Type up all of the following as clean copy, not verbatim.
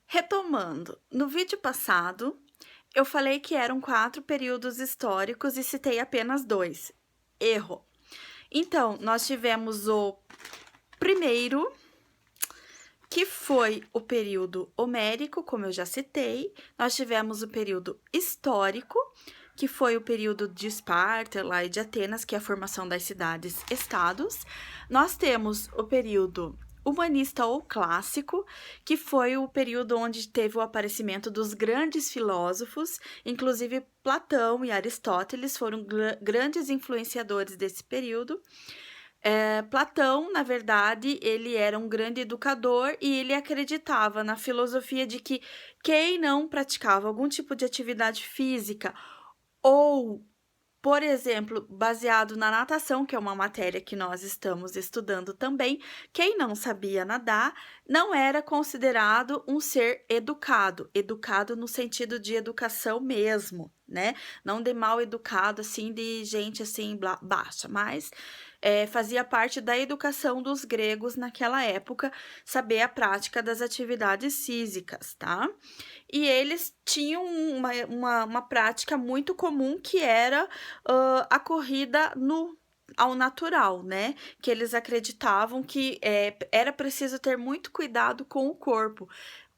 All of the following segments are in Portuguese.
Retomando, no vídeo passado, eu falei que eram 4 períodos históricos e citei apenas 2. Erro. Então, nós tivemos o primeiro, que foi o período homérico, como eu já citei. Nós tivemos o período histórico, que foi o período de Esparta lá e de Atenas, que é a formação das cidades-estados. Nós temos o período humanista ou clássico, que foi o período onde teve o aparecimento dos grandes filósofos, inclusive Platão e Aristóteles foram grandes influenciadores desse período. Platão, na verdade, ele era um grande educador e ele acreditava na filosofia de que quem não praticava algum tipo de atividade física ou, por exemplo, baseado na natação, que é uma matéria que nós estamos estudando também, quem não sabia nadar não era considerado um ser educado, educado no sentido de educação mesmo, né? Não de mal educado, assim, de gente assim baixa, mas fazia parte da educação dos gregos naquela época, saber a prática das atividades físicas, tá? E eles tinham uma prática muito comum que era a corrida ao natural, né? Que eles acreditavam que era preciso ter muito cuidado com o corpo,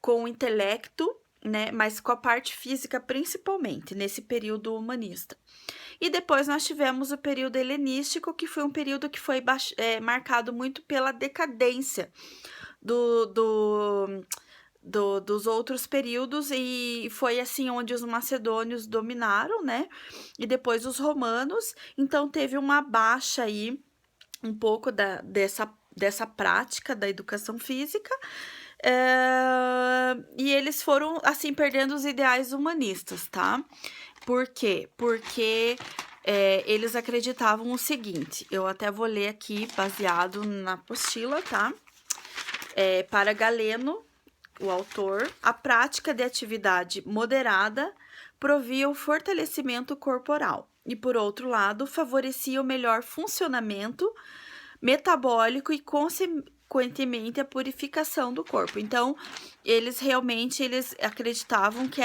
com o intelecto, né? Mas com a parte física principalmente, nesse período humanista. E depois nós tivemos o período helenístico, que foi um período que foi marcado muito pela decadência dos outros períodos, e foi assim onde os macedônios dominaram, né? E depois os romanos, então teve uma baixa aí, um pouco dessa prática da educação física, e eles foram, assim, perdendo os ideais humanistas, tá? Por quê? Porque eles acreditavam o seguinte, eu até vou ler aqui, baseado na apostila, tá? Para Galeno, o autor, a prática de atividade moderada provia o fortalecimento corporal e, por outro lado, favorecia o melhor funcionamento metabólico e, consequentemente, a purificação do corpo. Então, eles acreditavam que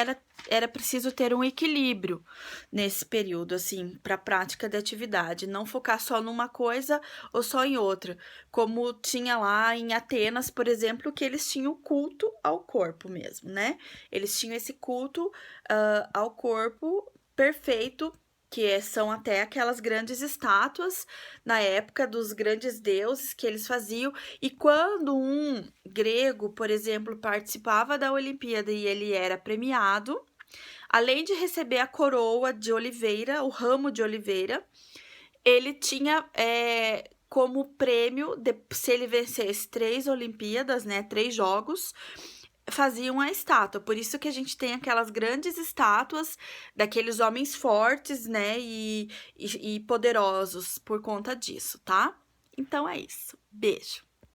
era preciso ter um equilíbrio nesse período, assim, para a prática de atividade, não focar só numa coisa ou só em outra, como tinha lá em Atenas, por exemplo, que eles tinham culto ao corpo mesmo, né? Eles tinham esse culto ao corpo perfeito, que são até aquelas grandes estátuas na época dos grandes deuses que eles faziam. E quando um grego, por exemplo, participava da Olimpíada e ele era premiado, além de receber a coroa de oliveira, o ramo de oliveira, ele tinha como prêmio, se ele vencesse 3 Olimpíadas, né, 3 jogos, faziam a estátua. Por isso que a gente tem aquelas grandes estátuas daqueles homens fortes, né, e poderosos por conta disso, tá? Então é isso. Beijo.